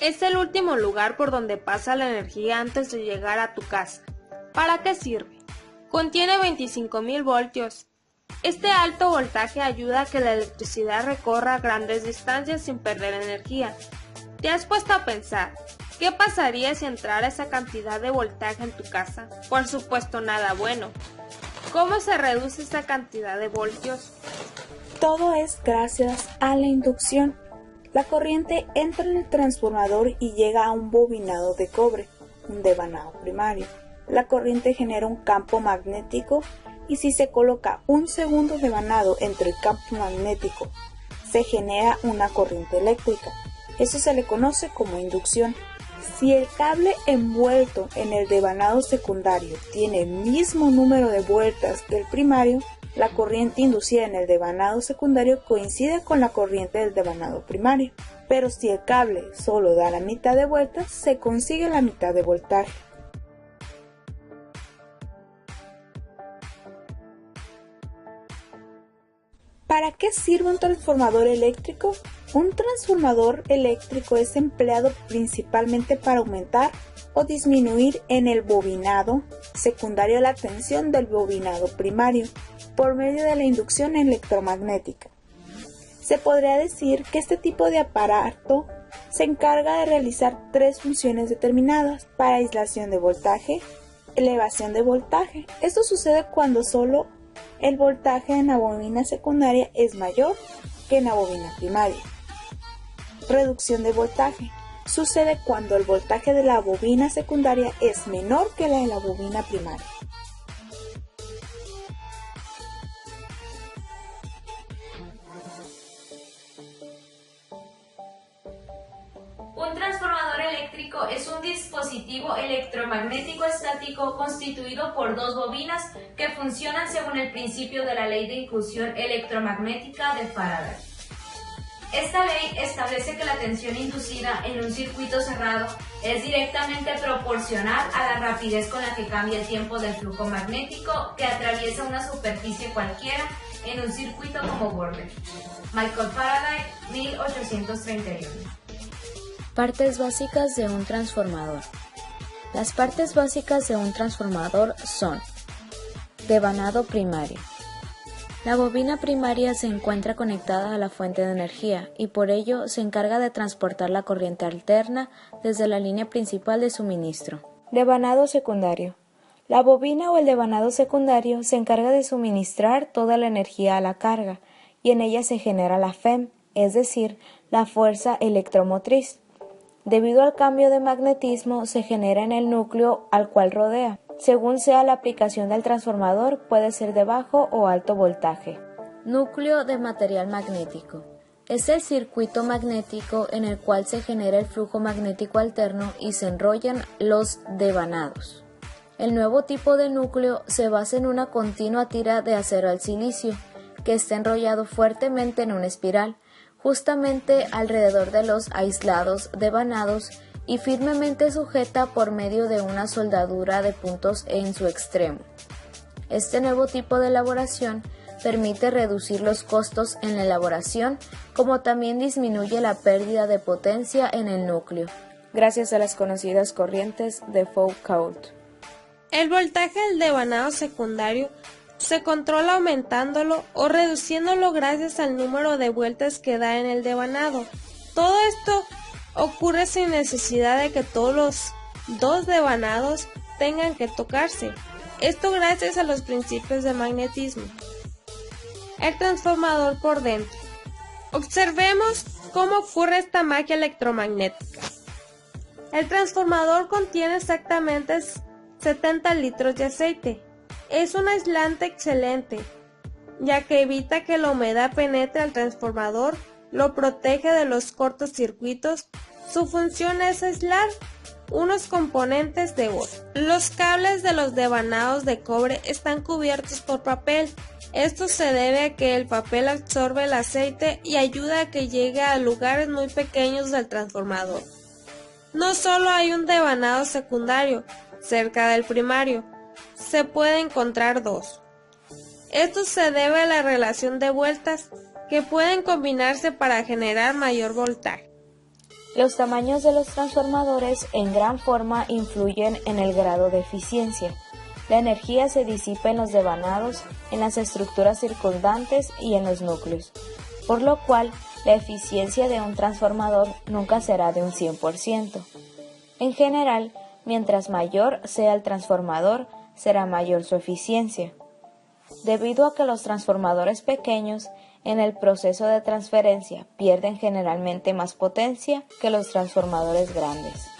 Es el último lugar por donde pasa la energía antes de llegar a tu casa. ¿Para qué sirve? Contiene 25.000 voltios. Este alto voltaje ayuda a que la electricidad recorra grandes distancias sin perder energía. ¿Te has puesto a pensar qué pasaría si entrara esa cantidad de voltaje en tu casa? Por supuesto, nada bueno. ¿Cómo se reduce esa cantidad de voltios? Todo es gracias a la inducción. La corriente entra en el transformador y llega a un bobinado de cobre, un devanado primario. La corriente genera un campo magnético y si se coloca un segundo devanado entre el campo magnético, se genera una corriente eléctrica. Eso se le conoce como inducción. Si el cable envuelto en el devanado secundario tiene el mismo número de vueltas que el primario, la corriente inducida en el devanado secundario coincide con la corriente del devanado primario. Pero si el cable solo da la mitad de vueltas, se consigue la mitad de voltaje. ¿Para qué sirve un transformador eléctrico? Un transformador eléctrico es empleado principalmente para aumentar o disminuir en el bobinado secundario la tensión del bobinado primario por medio de la inducción electromagnética. Se podría decir que este tipo de aparato se encarga de realizar tres funciones determinadas: para aislación de voltaje, elevación de voltaje. Esto sucede cuando solo el voltaje en la bobina secundaria es mayor que en la bobina primaria. Reducción de voltaje. Sucede cuando el voltaje de la bobina secundaria es menor que la de la bobina primaria. Un transformador eléctrico es un dispositivo electromagnético estático constituido por dos bobinas que funcionan según el principio de la ley de inclusión electromagnética de Faraday. Esta ley establece que la tensión inducida en un circuito cerrado es directamente proporcional a la rapidez con la que cambia el tiempo del flujo magnético que atraviesa una superficie cualquiera en un circuito como borde. Michael Faraday, 1831. Partes básicas de un transformador. Las partes básicas de un transformador son: devanado primario. La bobina primaria se encuentra conectada a la fuente de energía y por ello se encarga de transportar la corriente alterna desde la línea principal de suministro. Devanado secundario. La bobina o el devanado secundario se encarga de suministrar toda la energía a la carga y en ella se genera la FEM, es decir, la fuerza electromotriz. Debido al cambio de magnetismo se genera en el núcleo al cual rodea. Según sea la aplicación del transformador, puede ser de bajo o alto voltaje. Núcleo de material magnético. Es el circuito magnético en el cual se genera el flujo magnético alterno y se enrollan los devanados. El nuevo tipo de núcleo se basa en una continua tira de acero al silicio, que está enrollado fuertemente en una espiral, justamente alrededor de los aislados devanados y firmemente sujeta por medio de una soldadura de puntos en su extremo. Este nuevo tipo de elaboración permite reducir los costos en la elaboración, como también disminuye la pérdida de potencia en el núcleo, gracias a las conocidas corrientes de Foucault. El voltaje del devanado secundario se controla aumentándolo o reduciéndolo gracias al número de vueltas que da en el devanado. Todo esto ocurre sin necesidad de que todos los dos devanados tengan que tocarse. Esto gracias a los principios de magnetismo. El transformador por dentro. Observemos cómo ocurre esta magia electromagnética. El transformador contiene exactamente 70 litros de aceite. Es un aislante excelente, ya que evita que la humedad penetre al transformador, lo protege de los cortocircuitos. Su función es aislar unos componentes de oro. Los cables de los devanados de cobre están cubiertos por papel. Esto se debe a que el papel absorbe el aceite y ayuda a que llegue a lugares muy pequeños del transformador. No solo hay un devanado secundario cerca del primario, se puede encontrar dos. Esto se debe a la relación de vueltas que pueden combinarse para generar mayor voltaje. Los tamaños de los transformadores en gran forma influyen en el grado de eficiencia. La energía se disipa en los devanados, en las estructuras circundantes y en los núcleos, por lo cual la eficiencia de un transformador nunca será de un 100%. En general, mientras mayor sea el transformador, será mayor su eficiencia. Debido a que los transformadores pequeños en el proceso de transferencia pierden generalmente más potencia que los transformadores grandes.